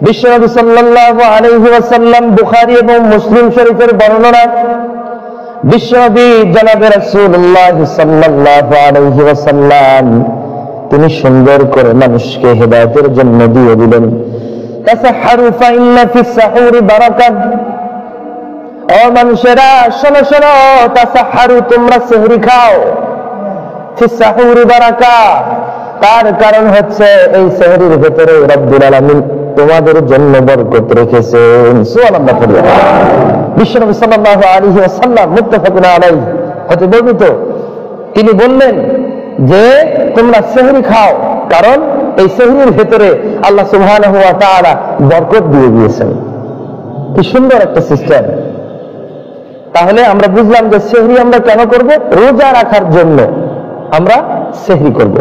বিশ্বনবী সাল্লাল্লাহু আলাইহি ওয়াসাল্লাম বুখারী এবং মুসলিম শরীফের বর্ণনা, বিশ্বনবী জনাবে রাসূলুল্লাহ সাল্লাল্লাহু আলাইহি ওয়াসাল্লাম তিনি সুন্দর করে মানুষকে হেদায়েতের জন্য দিয়ে দিলেন, তাসাহহারু ফা ইন্না ফিস সাহুরি বারাকাত। ও মানুষেরা শোনো শোনো, তাসাহহারু তোমরা সেহরি খাও, ফিস সাহুরি বারাকাত, তার কারণ হচ্ছে এই সেহরির ভিতরে রব্বুল আলামিন তোমাদের জন্য বরকত রেখেছেন। সুবহানাল্লাহ। বিশ্বনবী সাল্লাল্লাহু আলাইহি ওয়াসাল্লাম মুত্তাফাকুন আলাইহি হতে বর্ণিত, তিনি বললেন যে তোমরা সেহরি খাও, কারণ এই সেহরির ভিতরে আল্লাহ সুবহানাহু ওয়া তাআলা বরকত দিয়ে দিয়েছেন। কি সুন্দর একটা সিস্টেম। তাহলে আমরা বুঝলাম যে সেহরি আমরা কেন করব? রোজা রাখার জন্য আমরা সেহরি করব।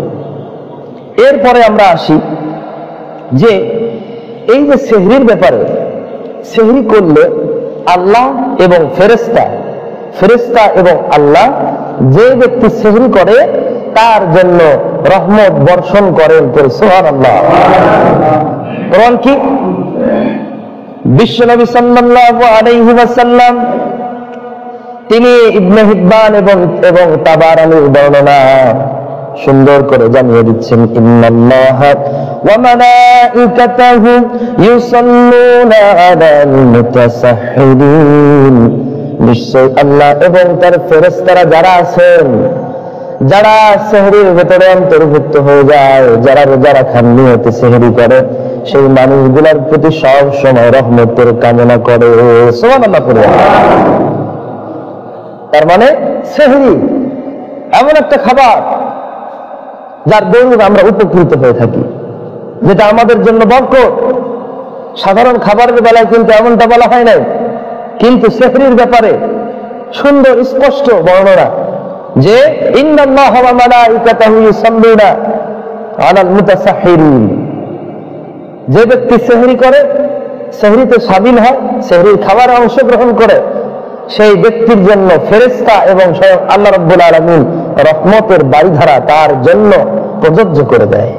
এরপরে আমরা আসি যে এই যে সেহরির ব্যাপারে, সেহরি করলে আল্লাহ এবং ফেরেশতা এবং আল্লাহ যে ব্যক্তি সেহরি করে তার জন্য রহমত বর্ষণ করেন। সুবহানাল্লাহ। কোরআন কি? বিশ্বনবী সাল্লাল্লাহু আলাইহি ওয়াসাল্লাম তিনি ইবনে হিব্বান এবং তাবারানির বর্ণনা সুন্দর করে জানিয়ে দিচ্ছেন, ইন্নাল্লাহা ওয়া মালাইকাতাহু ইউসাল্লুনা আলাল মুতাসাহহিরিন। নিশ্চয় আল্লাহ এবং তার ফেরেশতারা যারা আছেন, যারা সেহরির ভেতরে অন্তর্ভুক্ত হয়ে যায়, যারা রোজা রাখার নিয়তে সেহরি করে, সেই মানুষগুলোর প্রতি সব সময় রহমতের কামনা করে। সুবহানাল্লাহ। তার মানে সেহরি এমন একটা খাবার যার দরুন আমরা উপকৃত হয়ে থাকি, যেটা আমাদের জন্য বরকত। সাধারণ খাবারের বেলায় কিন্তু এমনটা বলা হয় নাই, কিন্তু সেহরির ব্যাপারে সুন্দর স্পষ্ট বর্ণনা যে ইন্নাল্লাহা ওয়া মালাইকাতাহু ইউসাল্লুনা আলাল মুতাসাহহিরিন। যে ব্যক্তি সেহরি করে, সেহরিতে শামিল হয়, সেহরির খাবারে অংশগ্রহণ করে, সেই ব্যক্তির জন্য ফেরেশতা এবং স্বয়ং আল্লাহ রাব্বুল আলামিন রহমতের বারিধারা তার জন্য প্রযোজ্য করে দেয়।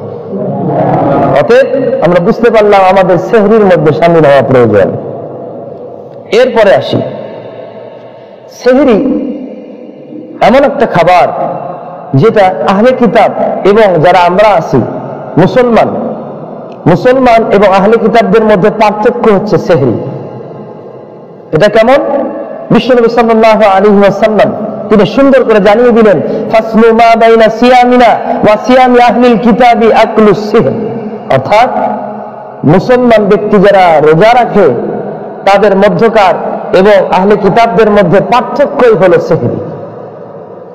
অতএব আমরা বুঝতে পারলাম আমাদের সেহরির মধ্যে শামিল হওয়া প্রয়োজন। এরপরে আসি, সেহরি এমন একটা খাবার যেটা আহলে কিতাব এবং যারা আমরা আছি মুসলমান এবং আহলে কিতাবদের মধ্যে পার্থক্য হচ্ছে সেহরি। এটা কেমন? বিশ্বনবী সাল্লাল্লাহু আলাইহি ওয়াসাল্লাম তিনি সুন্দর করে জানিয়ে দিলেন, ফাসলু মা বাইনা সিয়ামিনা ওয়া সিয়ামি আহলিল কিতাবি আকলুস সিহর। অর্থাৎ মুসলমান ব্যক্তি যারা রোজা রাখে তাদের মধ্যকার এবং আহলে কিতাবদের মধ্যে পার্থক্যই হলো সেহরি।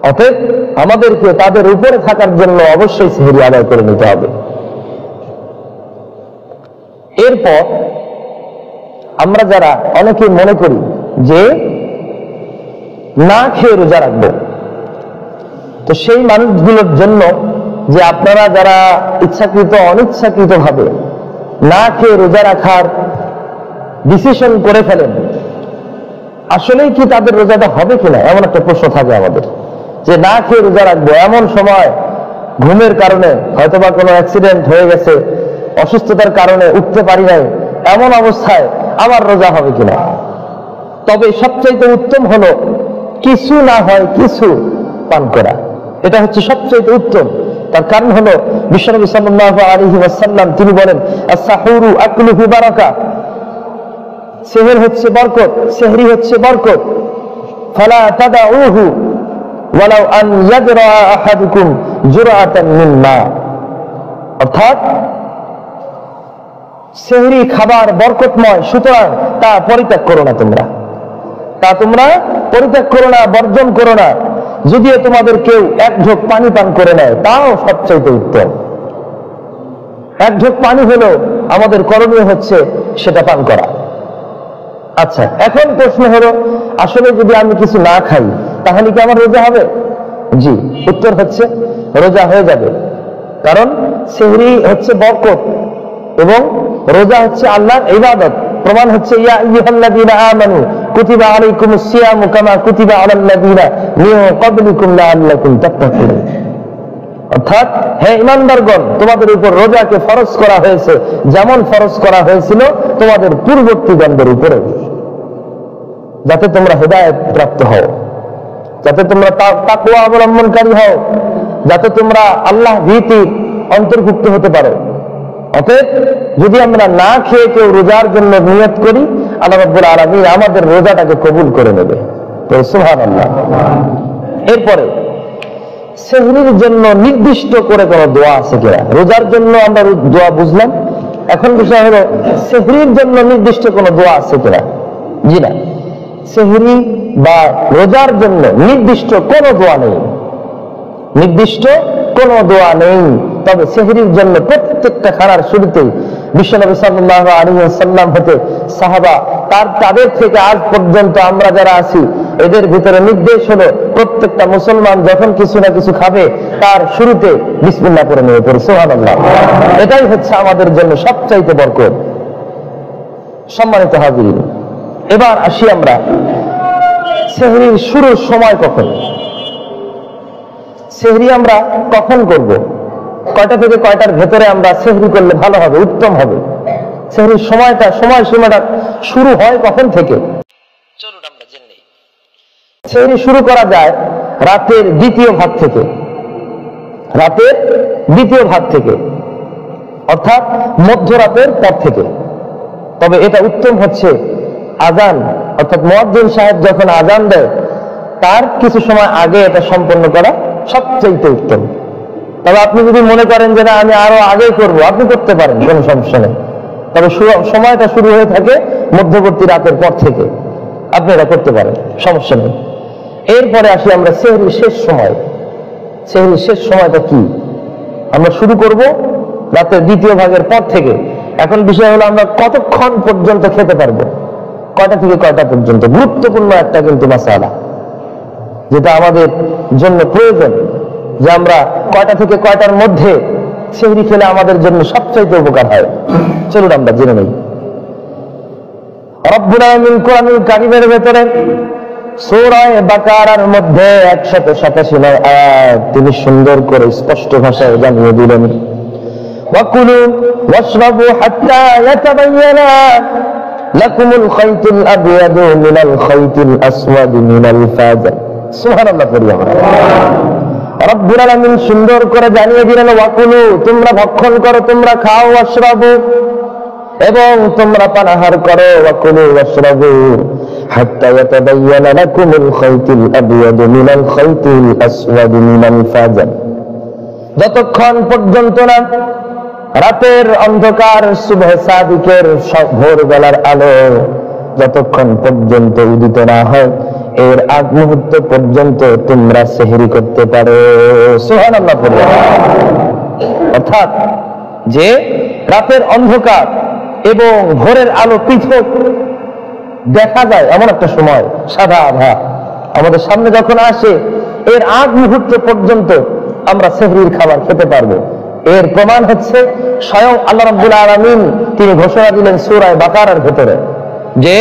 অতএব আমাদেরকে তাদের উপরে থাকার জন্য অবশ্যই সেহরি আদায় করে নিতে হবে। এরপর আমরা যারা অনেকে মনে করি যে না খেয়ে রোজা রাখবো, তো সেই মানুষগুলোর জন্য যে আপনারা যারা ইচ্ছাকৃত অনিচ্ছাকৃত ভাবে না খেয়ে রোজা রাখার ডিসিশন করে ফেলেন, আসলেই কি তাদের রোজাটা হবে কিনা এমন একটা প্রশ্ন থাকে আমাদের। যে না খেয়ে রোজা রাখবো, এমন সময় ঘুমের কারণে হয়তোবা কোনো অ্যাক্সিডেন্ট হয়ে গেছে, অসুস্থতার কারণে উঠতে পারি নাই, এমন অবস্থায় আমার রোজা হবে কিনা। তবে সবচাইতে উত্তম হলো কিছু না হয় কিছু পান করা, এটা হচ্ছে সবচাইতে উত্তম। তার কারণ হলো বিশ্বনবী সাল্লাল্লাহু আলাইহি ওয়াসাল্লাম তিনি বলেন, আস-সাহুরু আকলুহু বারাকা। সেহর হচ্ছে বরকত, সেহরি হচ্ছে বরকত। ফালা তাদাউহু ওয়ালাউ আন ইয়াদরা আহাদুকুম জুরআতান মিন মা। অর্থাৎ সেহরি খাবার বরকতময়, সুতরাং তা পরিত্যাগ করো না, তোমরা পরিত্যাগ করো না, বর্জন করো না। যদিও তোমাদের কেউ এক ঢোক পানি পান করে নেয়, তাও সবচাইতে উত্তম। এক ঢোক পানি হলো আমাদের করণীয় হচ্ছে সেটা পান করা। আচ্ছা, এখন প্রশ্ন হলো, আসলে যদি আমি কিছু না খাই তাহলে কি আমার রোজা হবে? জি, উত্তর হচ্ছে রোজা হয়ে যাবে। কারণ সেহরি হচ্ছে বরকত এবং রোজা হচ্ছে আল্লাহর ইবাদত। প্রমাণ হচ্ছে ইয়া আইয়ুহাল্লাযীনা আমানু কুতিবা আলাইকুমুস সিয়ামু কামা কুতিবা আলাল্লাযীনা মিন ক্বাবলিকুম লাআল্লাকুম তাত্তাকুন। অর্থাৎ হে ঈমানদারগণ, তোমাদের উপর রোজাকে ফরজ করা হয়েছে যেমন ফরজ করা হয়েছিল তোমাদের পূর্ববর্তীগণদের উপরে, যাতে তোমরা হেদায়েত প্রাপ্ত হও, যাতে তোমরা তাকওয়া অবলম্বনকারী হও, যাতে তোমরা আল্লাহ ভীতির অন্তর্ভুক্ত হতে পারো। অতএব যদি আমরা না খেয়ে কেউ রোজার জন্য নিয়ত করি, আল্লাহ রাব্বুল আলামিন আমাদের রোজাটাকে কবুল করে নেবে। তো সুবহানাল্লাহ। এরপরে সেহরির জন্য নির্দিষ্ট করে কোনো দোয়া আছে কিনা? রোজার জন্য আমরা দোয়া বুঝলাম, এখন বিষয় হলো সেহরির জন্য নির্দিষ্ট কোনো দোয়া আছে কিনা। জি না, সেহরি বা রোজার জন্য নির্দিষ্ট কোনো দোয়া নেই, নির্দিষ্ট কোনো দোয়া নেই। তবে সেহরির জন্য প্রত্যেকটা খানার শুরুতেই বিশ্বনবী সাল্লাল্লাহু আলাইহি ওয়াসাল্লাম হতে সাহাবা তাদের থেকে আজ পর্যন্ত আমরা যারা আছি এদের ভিতরে নির্দেশ হলো প্রত্যেকটা মুসলমান যখন কিছু না কিছু খাবে তার শুরুতে বিসমিল্লাহ করে নিয়ে পড়ে সুবহানাল্লাহ। এটাই হচ্ছে আমাদের জন্য সবচাইতে বরকত। সম্মানিত হাজিরিন, এবার আসি আমরা সেহরির শুরুর সময় কখন, সেহরি আমরা কখন করব, কয়টা থেকে কয়টার ভেতরে আমরা সেহরি করলে ভালো হবে, উত্তম হবে, সেহরির সময়সীমাটা শুরু হয় কখন থেকে, চলুন আমরা জেনে নিই। সেহরি শুরু করা যায় রাতের দ্বিতীয় ভাগ থেকে, রাতের দ্বিতীয় ভাগ থেকে, অর্থাৎ মধ্যরাতের পর থেকে। তবে এটা উত্তম হচ্ছে আজান, অর্থাৎ মুয়াজ্জিন সাহেব যখন আজান দেয় তার কিছু সময় আগে এটা সম্পন্ন করা সবচেয়ে উত্তম। তবে আপনি যদি মনে করেন যে না আমি আরো আগে করব, আপনি করতে পারেন, কোনো সমস্যা নেই। তবে সময়টা শুরু হয়ে থাকে মধ্যবর্তী রাতের পর থেকে, আপনি এটা করতে পারেন, সমস্যা নেই। এরপরে আসি আমরা সেহরির শেষ সময়। সেহরির শেষ সময়টা কি? আমরা শুরু করব রাতের দ্বিতীয় ভাগের পর থেকে। এখন বিষয় হলো আমরা কতক্ষণ পর্যন্ত খেতে পারবো, কয়টা থেকে কয়টা পর্যন্ত। গুরুত্বপূর্ণ একটা কিন্তু মাসালা, যেটা আমাদের জন্য প্রয়োজন, যে আমরা কয়টা থেকে কয়টার মধ্যে সেহরি খেলে আমাদের জন্য সবচাইতে উপকার হয়। চলুন আমরা জেনে নেই। রব্বুল আলামিন কোরআনুল কারীমের ভেতরে সূরা বাকারার মধ্যে 187 আয়াত তিনি সুন্দর করে স্পষ্ট ভাষায় জানিয়ে দিলেন, ওয়াকুলু ওয়াশরাবু হাত্তা ইয়াতাবায়ানা লাকুমুল খাইতুল আবয়াদু মিনাল খাইতিল আসওয়াদি মিনাল ফাজর। সুবহানাল্লাহ। রব্বুল আলামিন সুন্দর করে জানিয়ে দিলেন, ওয়াকুলু তোমরা ভক্ষণ করো, তোমরা খাও, ওয়াশরাবু এবং তোমরা পানাহার করো, ওয়াকুলু ওয়াশরাবু হাত্তা ইয়াতাবায়ানা লাকুমুল খাইতুল আবয়াদু মিনাল খাইতিল আসওয়াদি মিনাল ফাজর, যতক্ষণ পর্যন্ত না রাতের অন্ধকার সুবহে সাদিকের ভোরবেলার আলো যতক্ষণ পর্যন্ত উদিত না হয় এর আগ মুহূর্ত পর্যন্ত তোমরা সেহরি করতে পারো। সুবহানাল্লাহ। অর্থাৎ যে রাতের অন্ধকার এবং ভোরের আলো পৃথক দেখা যায় এমন একটা সময়, সাদা আভা আমাদের সামনে যখন আসে, এর আগ মুহূর্ত পর্যন্ত আমরা সেহরির খাবার খেতে পারবো। এর প্রমাণ হচ্ছে স্বয়ং আল্লাহ রাব্বুল আলামিন তিনি ঘোষণা দিলেন সূরা বাকারার ভেতরে যে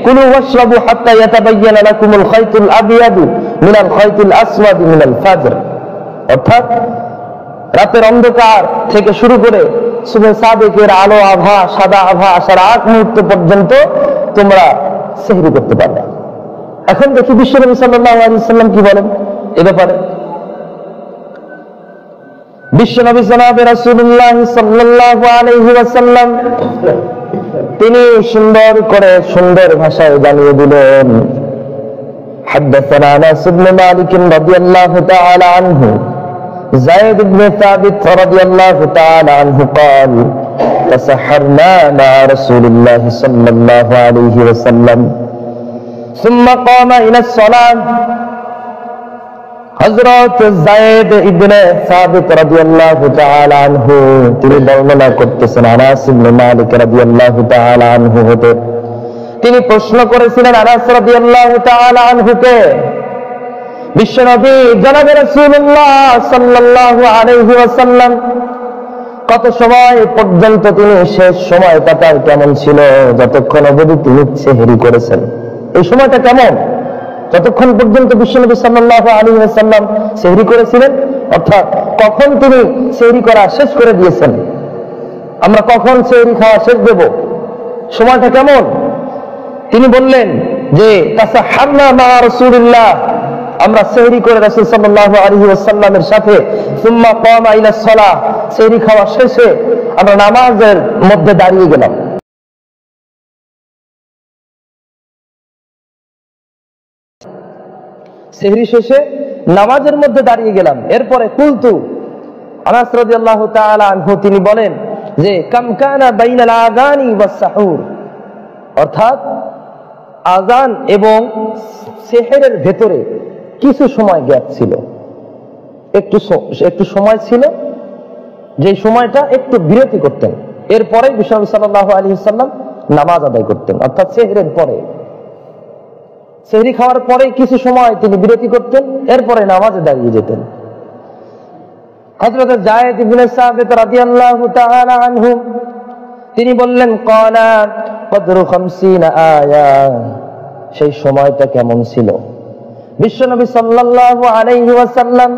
কুলু ওয়াশরাবু হাত্তা ইয়াতাবায়ানা লাকুমুল খাইতুল আবয়াদু মিনাল খাইতিল আসওয়াদি মিনাল ফাজর। অর্থাৎ রাতের অন্ধকার থেকে শুরু করে সুবহে সাদিকের আলো আভা, সাদা আভা আসার আগ মুহূর্ত পর্যন্ত তোমরা সেহরি করতে পারবে। এখন দেখি বিশ্বনবী সাল্লাল্লাহু আলাইহি ওয়াসাল্লাম কি বলেন এ ব্যাপারে। বিশ্বনবী জনাবে রাসূলুল্লাহ সাল্লাল্লাহু আলাইহি ওয়াসাল্লাম তিনি সুন্দর করে সুন্দর ভাষায় জানিয়ে দিলেন, হাদাসানা আনাস ইবনে মালিক রাদিয়াল্লাহু তাআলা আনহু যায়েদ ইবনে সাবিত রাদিয়াল্লাহু তাআলা আনহু قال تسحرنا مع رسول الله صلى الله عليه وسلم ثم قام الى الصلاه। হযরত যায়েদ ইবনে সাবিত রাদিয়াল্লাহু তাআলা আনহু তিনি বর্ণনা করতেছেন আনাস ইবনে মালিক রাদিয়াল্লাহু তাআলা আনহু হতে, তিনি প্রশ্ন করেছিলেন আনাস রাদিয়াল্লাহু তাআলা আনহুকে, বিশ্বনবী জনাবে রাসূলুল্লাহ সাল্লাল্লাহু আলাইহি ওয়াসাল্লাম কত সময় পর্যন্ত তিনি শেষ সময়টা তার কেমন ছিল যতক্ষণ অবধি তিনি সেহরি করেছেন, এই সময়টা কেমন যতক্ষণ পর্যন্ত বিশ্বনবী সাল্লাল্লাহু আলাইহি ওয়াসাল্লাম সেহরি করেছিলেন। অর্থাৎ কখন তিনি সেহরি করা শেষ করে দিয়েছেন, আমরা কখন সেহরি খাওয়া শেষ দেব, সময়টা কেমন? তিনি বললেন যে তাসাহারনা মা রাসূলিল্লাহ, আমরা সেহরি করে রাসূল সাল্লাল্লাহু আলাইহি ওয়াসাল্লামের সাথে, সুম্মা কামা ইলা সালাহ, সেহরি খাওয়া শেষে আমরা নামাজের মধ্যে দাঁড়িয়ে গেলাম। সেহরি শেষে নামাজের মধ্যে দাঁড়িয়ে গেলাম। এরপরে কুলতু, আনাস রাদিয়াল্লাহু তাআলা আনহু তিনি বলেন যে কাম কানা বাইনাল আযানি ওয়াস সাহুর, অর্থাৎ আযান এবং সেহরের ভেতরে কিছু সময় গ্যাপ ছিল, একটু সময় ছিল, যে সময়টা একটু বিরতি করতেন। এরপরে বিশ্বনবী সাল্লাল্লাহু আলাইহি ওয়াসাল্লাম নামাজ আদায় করতেন, অর্থাৎ সেহরের পরে, সেহরি খাওয়ার পরে কিছু সময় তিনি বিরতি করতেন, এরপরে নামাজে দাঁড়িয়ে যেতেন। হযরত যায়েদ ইবনে সাবিত রাদিয়াল্লাহু তাআলা আনহু তিনি বললেন ক্বালা কদরু 50 আয়া, সেই সময়টা কেমন ছিল? বিশ্বনবী সাল্লাল্লাহু আলাইহি ওয়াসাল্লাম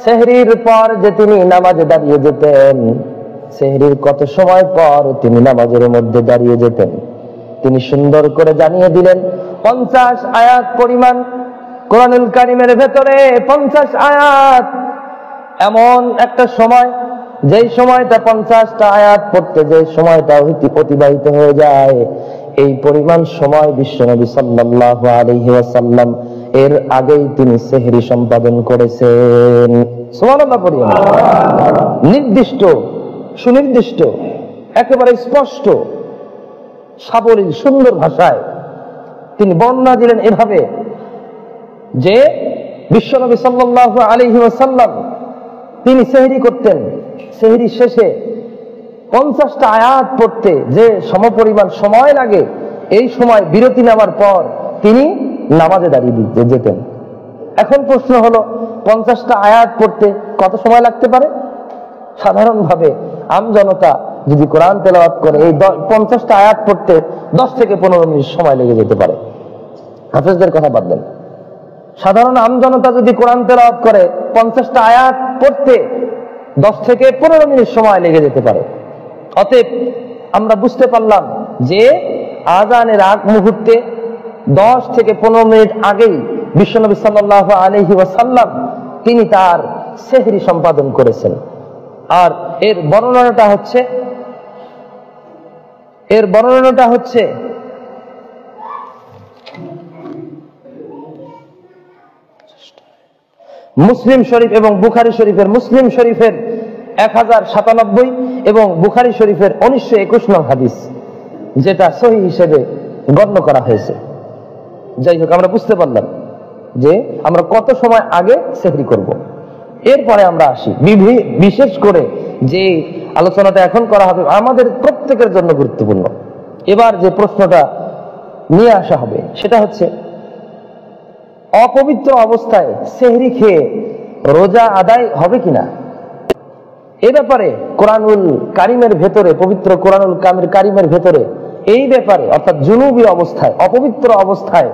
সেহরির পর যে তিনি নামাজে দাঁড়িয়ে যেতেন, সেহরির কত সময় পর তিনি নামাজের মধ্যে দাঁড়িয়ে যেতেন, তিনি সুন্দর করে জানিয়ে দিলেন। 50 আয়াত পরিমাণ কোরআনুল কারীমের ভেতরে 50 আয়াত, এমন একটা সময় যেই সময়টা 50টা আয়াত পড়তে যে সময়টা অতিবাহিত হয়ে যায়, এই পরিমাণ সময় বিশ্বনবী সাল্লাল্লাহু আলাইহি ওয়াসাল্লাম এর আগেই তিনি সেহরি সম্পাদন করেছেন। সুবহানাল্লাহ পড়িয়া, নির্দিষ্ট, সুনির্দিষ্ট, একেবারে স্পষ্ট, সাবলীল, সুন্দর ভাষায় তিনি বর্ণনা দিলেন এভাবে যে বিশ্বনবী সাল্লাল্লাহু আলাইহি ওয়াসাল্লাম তিনি সেহরি করতেন, সেহরি শেষে 50টা আয়াত পড়তে যে সমপরিমাণ সময় লাগে, এই সময় বিরতি নেওয়ার পর তিনি নামাজে দাঁড়িয়ে যেতেন। এখন প্রশ্ন হলো 50টা আয়াত পড়তে কত সময় লাগতে পারে? সাধারণভাবে আমজনতা যদি কোরআন তেলাওয়াত করে এই 50টা আয়াত পড়তে 10 থেকে 15 মিনিট সময় লেগে যেতে পারে। হাফেজদের কথা বাদ দেন, সাধারণ আমজনতা যদি কোরআন তেলাওয়াত করে 50টা আয়াত পড়তে 10 থেকে 15 মিনিট সময় লেগে যেতে পারে। অতএব আমরা বুঝতে পারলাম যে আযানের আগ মুহূর্তে 10 থেকে 15 মিনিট আগেই বিশ্বনবী সাল্লাল্লাহু আলাইহি ওয়াসাল্লাম তিনি তার সেহরি সম্পাদন করেছেন। আর এর বর্ণনাটা হচ্ছে মুসলিম শরীফ এবং বুখারী শরীফের, মুসলিম শরীফের 1097 এবং বুখারী শরীফের 1921 নং হাদিস, যেটা সহিহ হিসেবে গণ্য করা হয়েছে। যাই হোক, আমরা বুঝতে পারলাম যে আমরা কত সময় আগে সেহরি করব। এরপরে আমরা আসি বিশেষ করে যে আলোচনাটা এখন করা হবে আমাদের প্রত্যেকের জন্য গুরুত্বপূর্ণ। এবার যে প্রশ্নটা নিয়ে আসা হবে সেটা হচ্ছে, অপবিত্র অবস্থায় সেহরি খেয়ে রোজা আদায় হবে কিনা? এ ব্যাপারে কোরআনুল কারীমের ভেতরে, পবিত্র কোরআনুল কারীমের ভেতরে এই ব্যাপারে, অর্থাৎ জুনুবি অবস্থায়, অপবিত্র অবস্থায়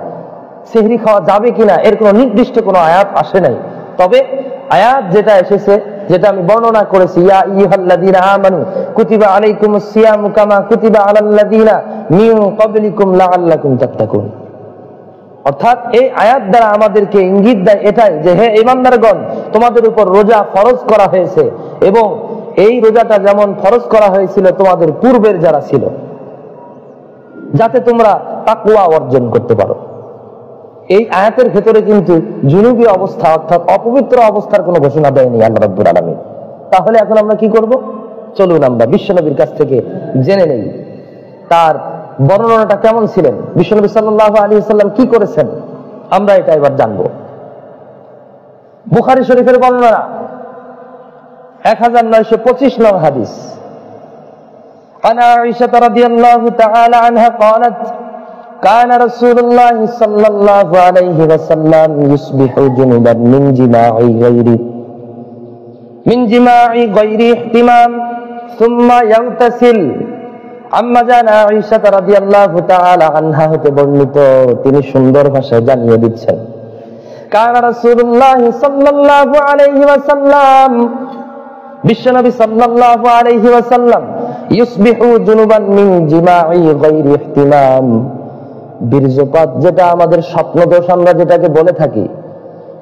সেহরি খাওয়া যাবে কিনা এর কোনো নির্দিষ্ট কোনো আয়াত আসে নাই। তবে আয়াত যেটা এসেছে, যেটা আমি বর্ণনা করেছি, ইয়া আইয়ুহাল্লাযীনা আমানু কুতিবা আলাইকুমুস সিয়ামু কামা কুতিবা আলাল্লাযীনা মিন ক্বাবলিকুম লাআল্লাকুম তাত্তাকুন, অর্থাৎ এই আয়াত দ্বারা আমাদেরকে ইঙ্গিত দেয় এটাই যে হে ঈমানদারগণ, তোমাদের উপর রোজা ফরজ করা হয়েছে এবং এই রোজাটা যেমন ফরজ করা হয়েছিল তোমাদের পূর্বের যারা ছিল, যাতে তোমরা তাকওয়া অর্জন করতে পারো। এই আয়াতের ভেতরে কিন্তু জুনুবি অবস্থা, অর্থাৎ অপবিত্র অবস্থার কোনো ঘোষণা দেয়নি আল্লাহ রাব্বুল আলামিন। তাহলে এখন আমরা কি করব? চলুন আমরা বিশ্বনবীর কাছ থেকে জেনে নেই তার বর্ণনাটা কেমন ছিলেন, বিশ্বনবী সাল্লাল্লাহু আলাইহি ওয়াসাল্লাম কি করেছেন, আমরা এটা এবার জানবো। বুখারী শরীফের বর্ণনা 1925 নং হাদিস, আনা আয়েশা রাদিয়াল্লাহু তাআলা আনহা قالت كان رسول الله صلى الله عليه وسلم يصبح جنبا من جماع غير احتمام ثم يغتسل। আম্মা জান আয়েশা রাদিয়াল্লাহু তাআলা আনহা হতে বর্ণিত, তিনি সুন্দর ভাষায় জানিয়ে দিচ্ছেন, কানা রাসূলুল্লাহ সাল্লাল্লাহু আলাইহি ওয়াসাল্লাম, বিশ্বনবী সাল্লাল্লাহু আলাইহি ওয়াসাল্লাম ইউসবিহু জুনুবান মিন জিমা'i গায়রি ইহতিমাম, বীর্যপাত যেটা আমাদের স্বপ্নদোষ আমরা যেটাকে বলে থাকি,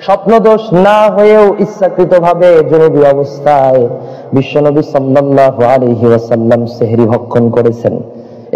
স্বপ্নদোষ না হয়েও ইচ্ছাকৃতভাবে জুনুবী অবস্থায় বিশ্বনবী সাল্লাল্লাহু আলাইহি ওয়াসাল্লাম সেহরি ভক্ষণ করেছেন।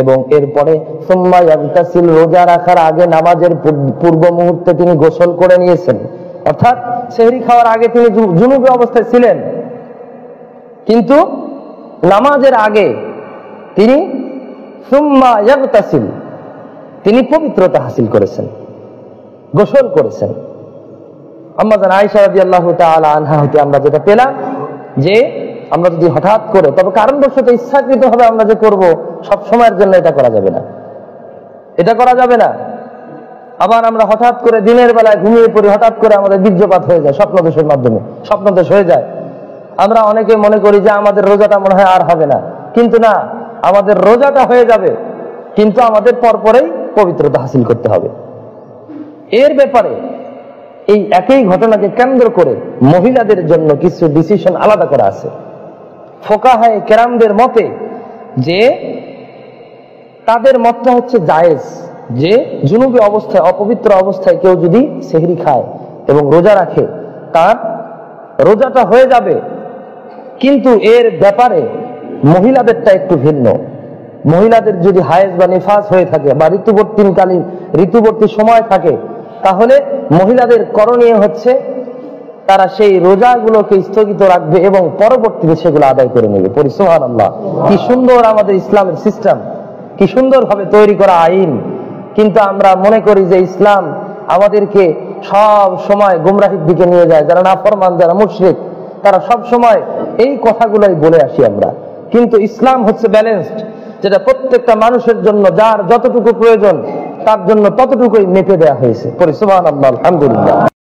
এবং এরপরে সুম্মা ইয়াগতাসিল, রোজা রাখার আগে নামাজের পূর্ব মুহূর্তে তিনি গোসল করে নিয়েছেন। অর্থাৎ সেহরি খাওয়ার আগে তিনি জুনুবী অবস্থায় ছিলেন, কিন্তু নামাজের আগে তিনি সুম্মা ইয়াগতাসিল, তিনি পবিত্রতা হাসিল করেছেন, গোসল করেছেন। আম্মা জান আয়েশা রাদিয়াল্লাহু তাআলা আনহা হতে আমরা যেটা পেলাম যে আমরা যদি হঠাৎ করে, তবে কারণবশত ইচ্ছাকৃতভাবে আমরা যে করব, সব সময়ের জন্য এটা করা যাবে না, এটা করা যাবে না। আবার আমরা হঠাৎ করে দিনের বেলায় ঘুমিয়ে পড়ি, হঠাৎ করে আমাদের বীর্যপাত হয়ে যায় স্বপ্নদোষের মাধ্যমে, স্বপ্নদোষ হয়ে যায়। আমরা অনেকে মনে করি যে আমাদের রোজাটা মনে হয় আর হবে না, কিন্তু না, আমাদের রোজাটা হয়ে যাবে, কিন্তু আমাদের পরপরেই পবিত্রতা হাসিল করতে হবে। এর ব্যাপারে এই একই ঘটনাকে কেন্দ্র করে মহিলাদের জন্য কিছু ডিসিশন আলাদা করা আছে। ফোকাহায়ে কেরামদের মতে যে তাদের মতটা হচ্ছে জায়েজ, যে জুনুবী অবস্থায়, অপবিত্র অবস্থায় কেউ যদি সেহরি খায় এবং রোজা রাখে, তার রোজাটা হয়ে যাবে। কিন্তু এর ব্যাপারে মহিলাদেরটা একটু ভিন্ন। মহিলাদের যদি হায়েজ বা নিফাস হয়ে থাকে বা ঋতুবর্তী সময় থাকে, তাহলে মহিলাদের করণীয় হচ্ছে তারা সেই রোজাগুলোকে স্থগিত রাখবে এবং পরবর্তীতে সেগুলো আদায় করে নেবে। পড়ি সুবহানাল্লাহ। কি সুন্দর আমাদের ইসলামের সিস্টেম, কি সুন্দর ভাবে তৈরি করা আইন। কিন্তু আমরা মনে করি যে ইসলাম আমাদেরকে সব সময় গুমরাহির দিকে নিয়ে যায়। যারা নাফরমান, যারা মুশরিক, তারা সব সময় এই কথাগুলোই বলে আসি আমরা। কিন্তু ইসলাম হচ্ছে ব্যালেন্সড, যেটা প্রত্যেকটা মানুষের জন্য যার যতটুকু প্রয়োজন তার জন্য ততটুকুই মেপে দেওয়া হয়েছে। পড়ি সুবহানাল্লাহ, আলহামদুলিল্লাহ।